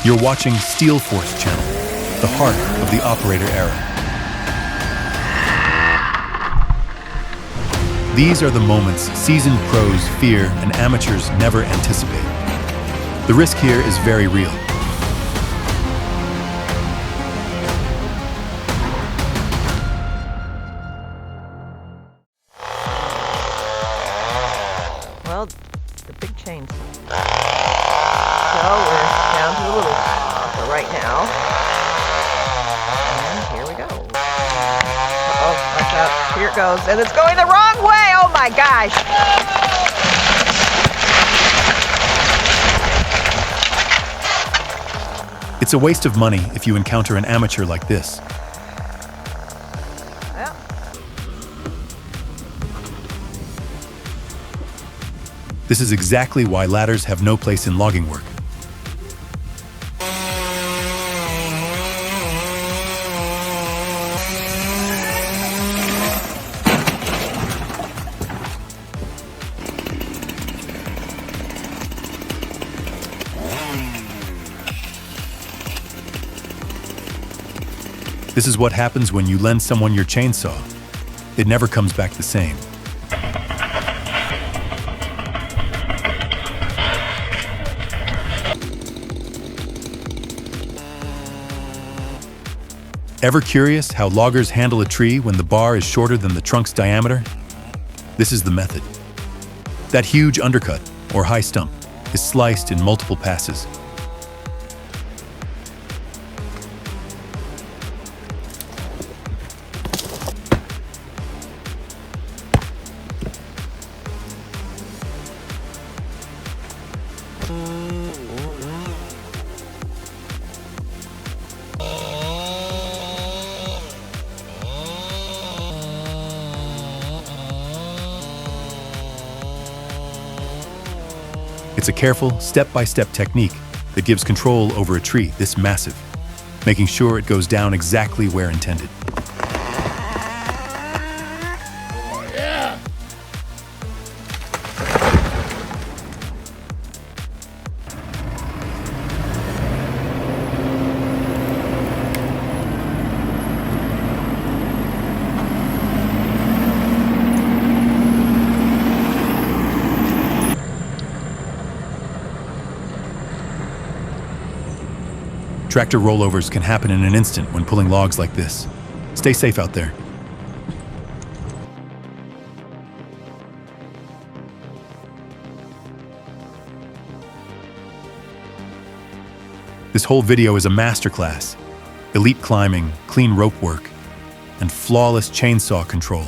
You're watching SteelForce Channel, the heart of the operator era. These are the moments seasoned pros fear and amateurs never anticipate. The risk here is very real. Well, the big chains. So we're down to the little for right now. And here we go. Uh-oh, watch out. Here it goes. And it's going the wrong way! Oh my gosh! It's a waste of money if you encounter an amateur like this. Well. This is exactly why ladders have no place in logging work. This is what happens when you lend someone your chainsaw. It never comes back the same. Ever curious how loggers handle a tree when the bar is shorter than the trunk's diameter? This is the method. That huge undercut, or high stump, is sliced in multiple passes. It's a careful, step-by-step technique that gives control over a tree this massive, making sure it goes down exactly where intended. Oh, yeah. Tractor rollovers can happen in an instant when pulling logs like this. Stay safe out there. This whole video is a masterclass. Elite climbing, clean rope work, and flawless chainsaw control.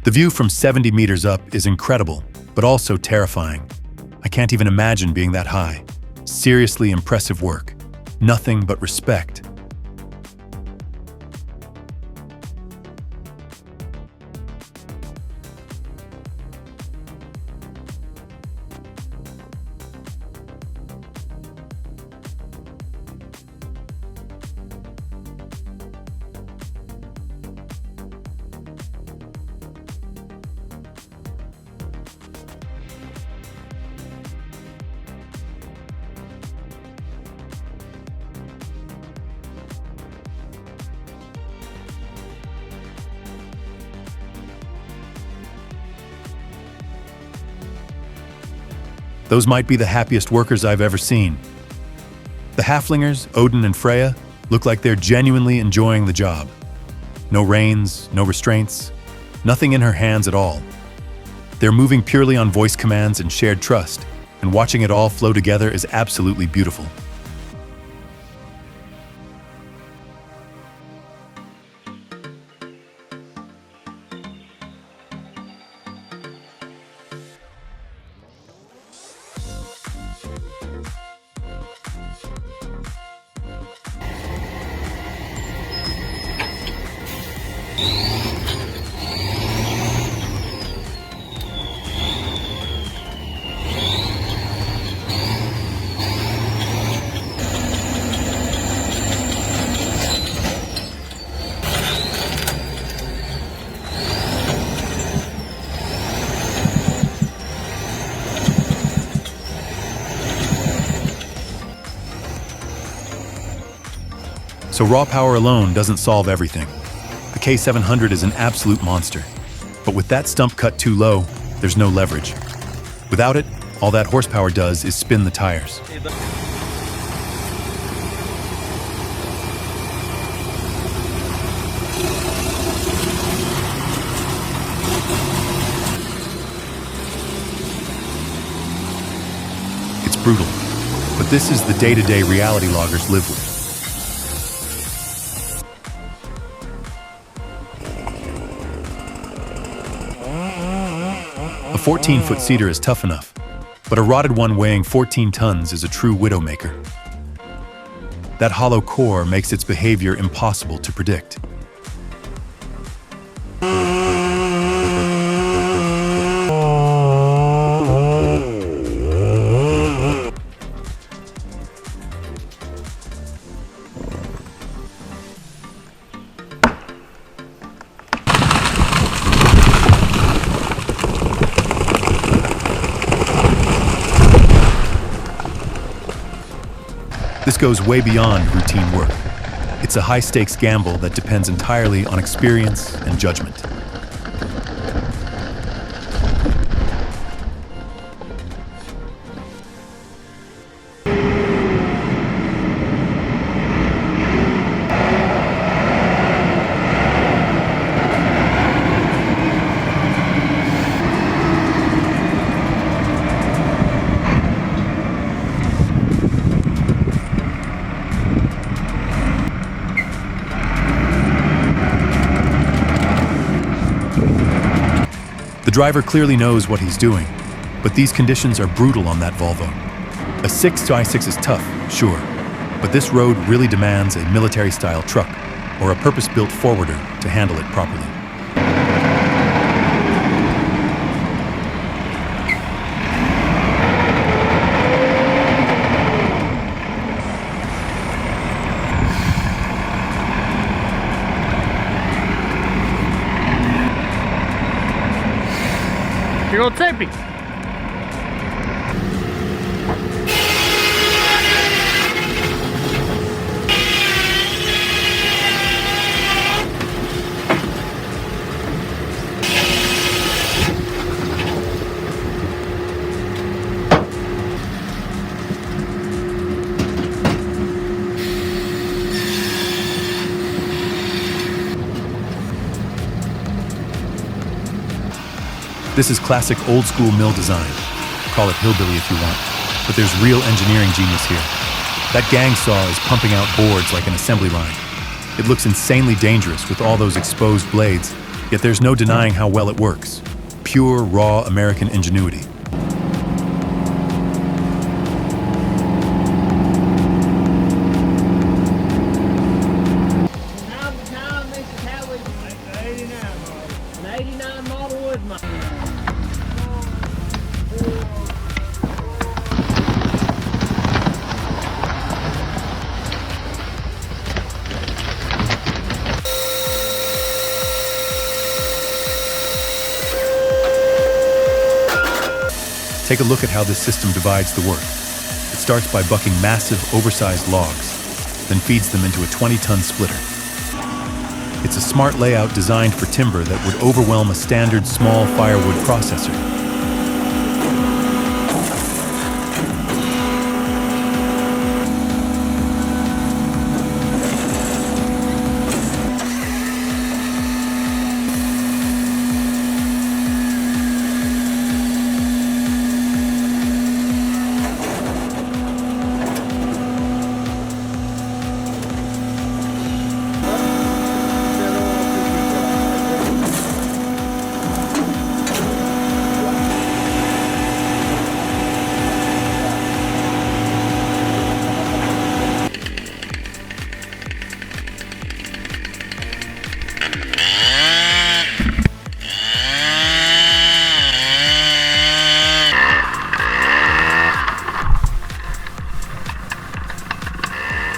The view from 70 meters up is incredible, but also terrifying. I can't even imagine being that high. Seriously impressive work. Nothing but respect. Those might be the happiest workers I've ever seen. The halflingers, Odin and Freya, look like they're genuinely enjoying the job. No reins, no restraints, nothing in her hands at all. They're moving purely on voice commands and shared trust, and watching it all flow together is absolutely beautiful. So raw power alone doesn't solve everything. The K700 is an absolute monster. But with that stump cut too low, there's no leverage. Without it, all that horsepower does is spin the tires. It's brutal, but this is the day-to-day reality loggers live with. A 14-foot cedar is tough enough, but a rotted one weighing 14 tons is a true widowmaker. That hollow core makes its behavior impossible to predict. This goes way beyond routine work. It's a high-stakes gamble that depends entirely on experience and judgment. The driver clearly knows what he's doing, but these conditions are brutal on that Volvo. A 6x6 is tough, sure, but this road really demands a military-style truck or a purpose-built forwarder to handle it properly. You're gonna take me. This is classic old-school mill design. Call it hillbilly if you want, but there's real engineering genius here. That gang saw is pumping out boards like an assembly line. It looks insanely dangerous with all those exposed blades, yet there's no denying how well it works. Pure, raw American ingenuity. Take a look at how this system divides the work. It starts by bucking massive, oversized logs, then feeds them into a 20-ton splitter. It's a smart layout designed for timber that would overwhelm a standard small firewood processor.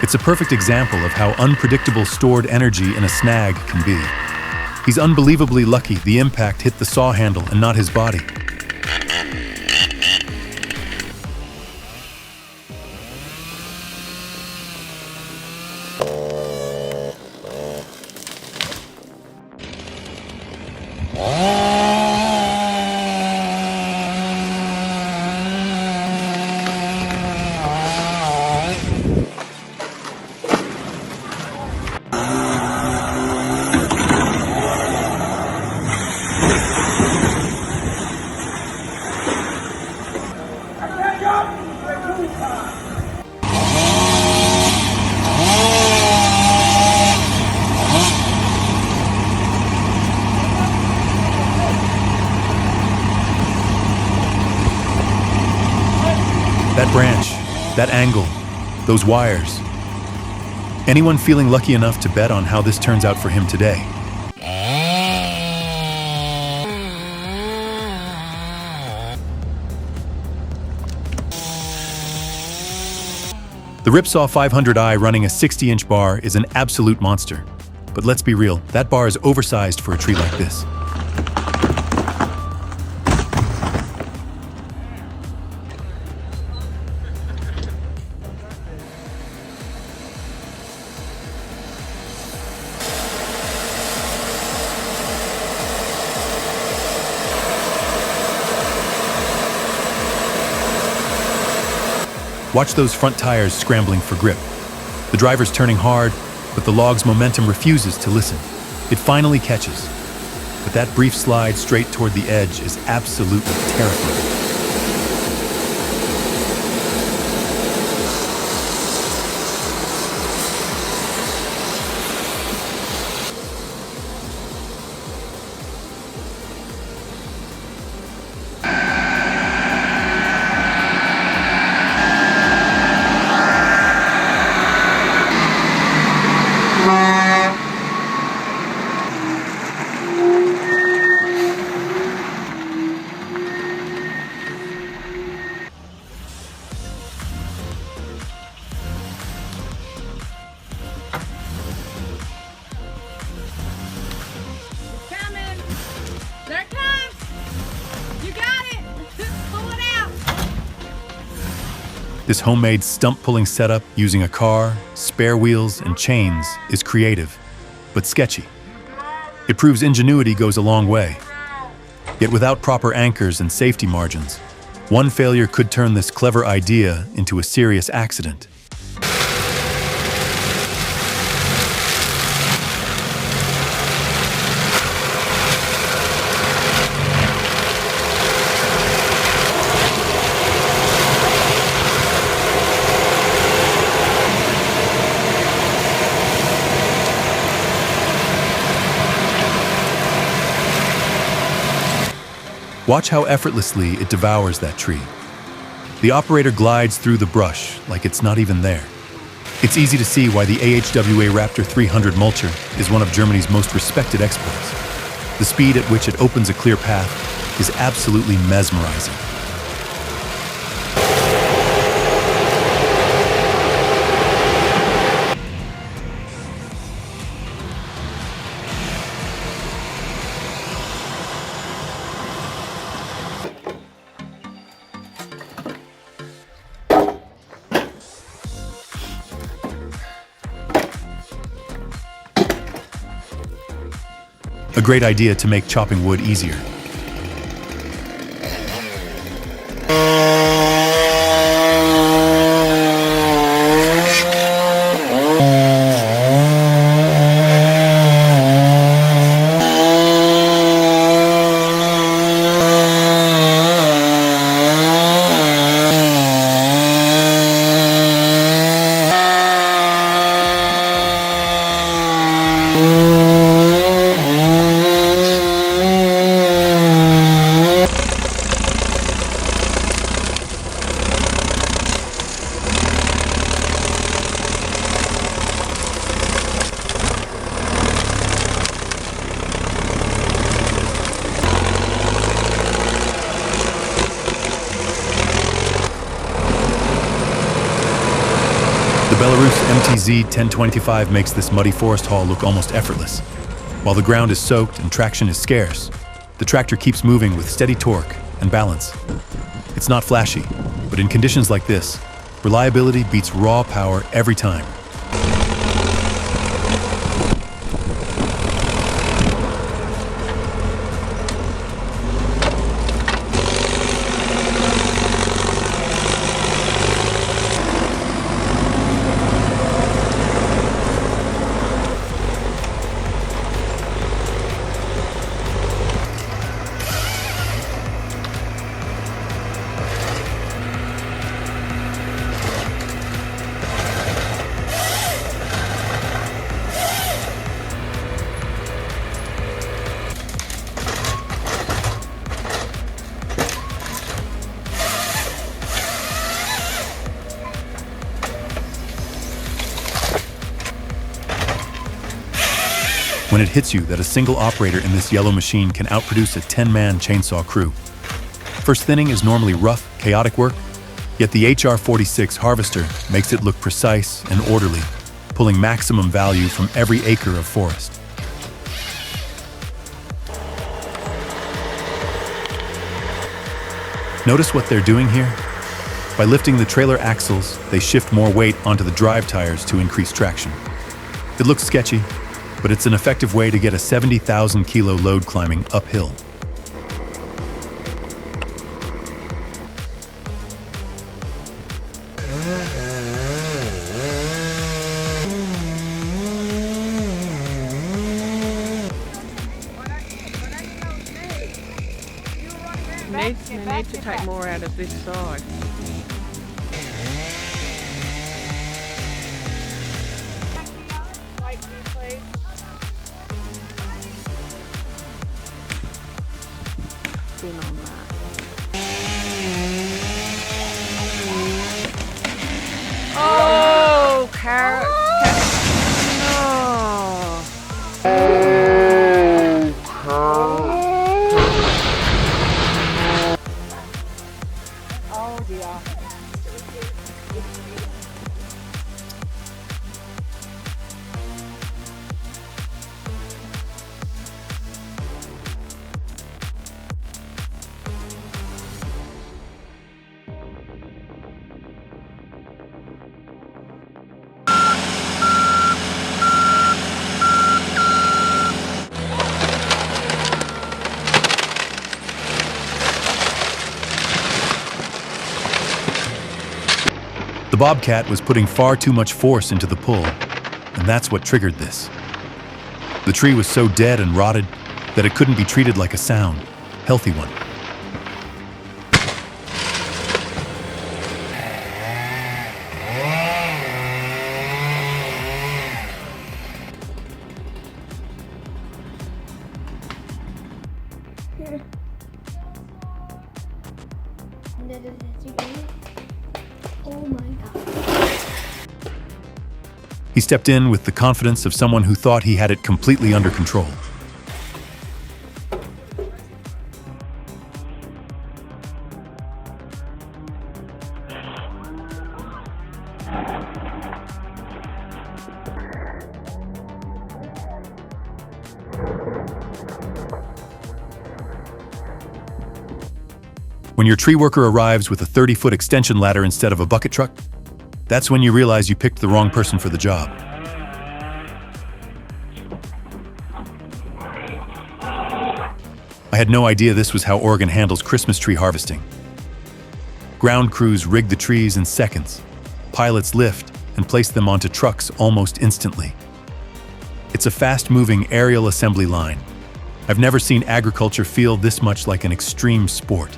It's a perfect example of how unpredictable stored energy in a snag can be. He's unbelievably lucky the impact hit the saw handle and not his body. That branch, that angle, those wires. Anyone feeling lucky enough to bet on how this turns out for him today? The Ripsaw 500i running a 60-inch bar is an absolute monster. But let's be real, that bar is oversized for a tree like this. Watch those front tires scrambling for grip. The driver's turning hard, but the log's momentum refuses to listen. It finally catches. But that brief slide straight toward the edge is absolutely terrifying. There it comes! You got it! Pull it out! This homemade stump-pulling setup using a car, spare wheels, and chains is creative, but sketchy. It proves ingenuity goes a long way. Yet without proper anchors and safety margins, one failure could turn this clever idea into a serious accident. Watch how effortlessly it devours that tree. The operator glides through the brush like it's not even there. It's easy to see why the AHWA Raptor 300 mulcher is one of Germany's most respected exports. The speed at which it opens a clear path is absolutely mesmerizing. A great idea to make chopping wood easier. The Belarus MTZ 1025 makes this muddy forest haul look almost effortless. While the ground is soaked and traction is scarce, the tractor keeps moving with steady torque and balance. It's not flashy, but in conditions like this, reliability beats raw power every time. when it hits you that a single operator in this yellow machine can outproduce a 10-man chainsaw crew. First thinning is normally rough, chaotic work, yet the HR-46 harvester makes it look precise and orderly, pulling maximum value from every acre of forest. Notice what they're doing here? By lifting the trailer axles, they shift more weight onto the drive tires to increase traction. It looks sketchy, but it's an effective way to get a 70,000 kilo load climbing uphill. We need to take more out of this side. In on that. Oh, carrot. Oh dear. The Bobcat was putting far too much force into the pull, and that's what triggered this. The tree was so dead and rotted that it couldn't be treated like a sound, healthy one. Oh my God. He stepped in with the confidence of someone who thought he had it completely under control. When your tree worker arrives with a 30-foot extension ladder instead of a bucket truck, that's when you realize you picked the wrong person for the job. I had no idea this was how Oregon handles Christmas tree harvesting. Ground crews rig the trees in seconds. Pilots lift and place them onto trucks almost instantly. It's a fast-moving aerial assembly line. I've never seen agriculture feel this much like an extreme sport.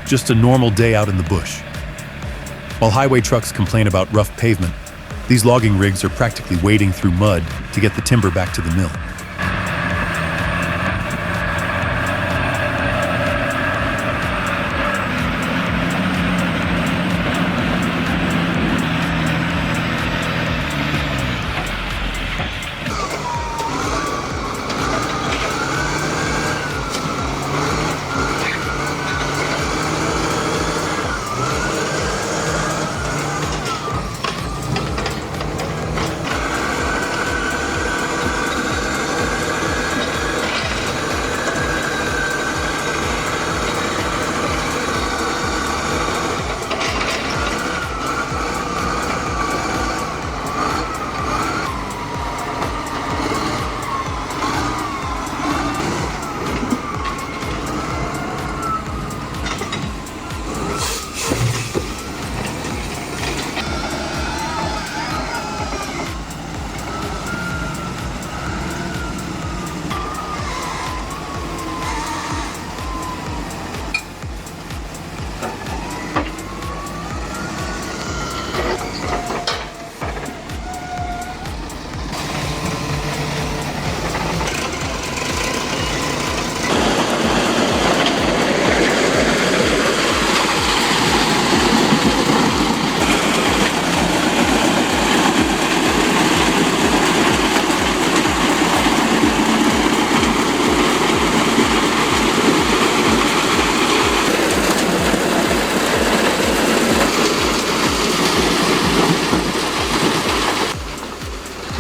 Just a normal day out in the bush. While highway trucks complain about rough pavement, these logging rigs are practically wading through mud to get the timber back to the mill.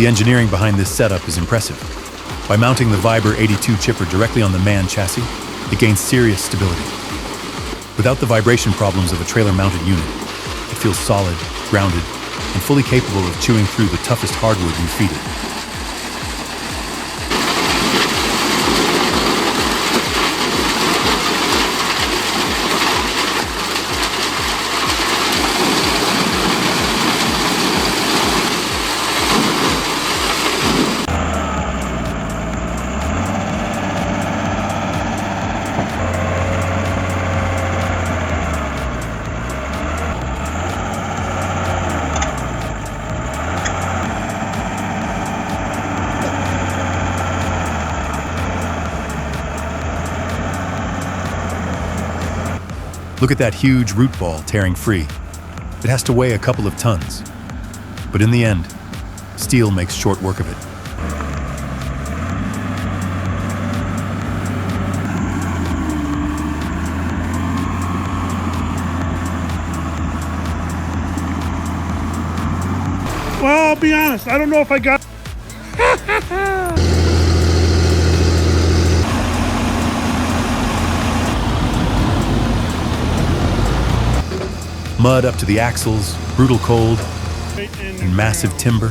The engineering behind this setup is impressive. By mounting the Viber 82 chipper directly on the man chassis, it gains serious stability. Without the vibration problems of a trailer-mounted unit, it feels solid, grounded, and fully capable of chewing through the toughest hardwood you feed it. Look at that huge root ball tearing free. It has to weigh a couple of tons. But in the end, steel makes short work of it. Well, I'll be honest, I don't know if I got... Mud up to the axles, brutal cold, and massive timber.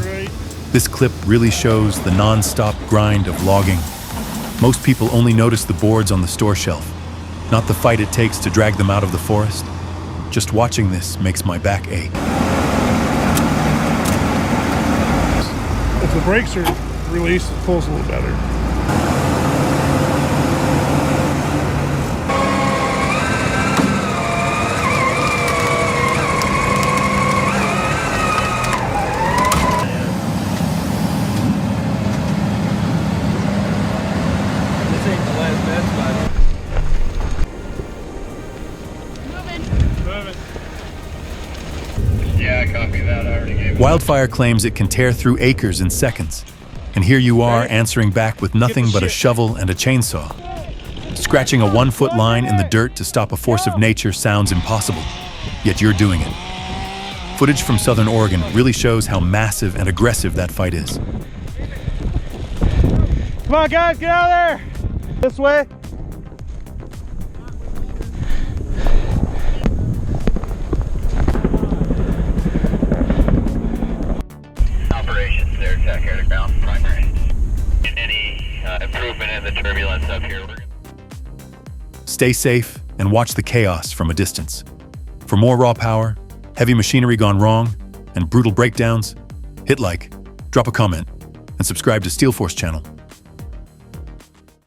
This clip really shows the non-stop grind of logging. Most people only notice the boards on the store shelf, not the fight it takes to drag them out of the forest. Just watching this makes my back ache. If the brakes are released, it pulls a little better. Yeah, copy that. I already gave it. Wildfire claims it can tear through acres in seconds. And here you are answering back with nothing but a shovel and a chainsaw. Scratching a 1-foot line in the dirt to stop a force of nature sounds impossible, yet you're doing it. Footage from Southern Oregon really shows how massive and aggressive that fight is. Come on, guys, get out of there! This way. Operations there, Tech Air to Ground Primary. Any improvement in the turbulence up here? Stay safe and watch the chaos from a distance. For more raw power, heavy machinery gone wrong, and brutal breakdowns, hit like, drop a comment, and subscribe to SteelForce Channel.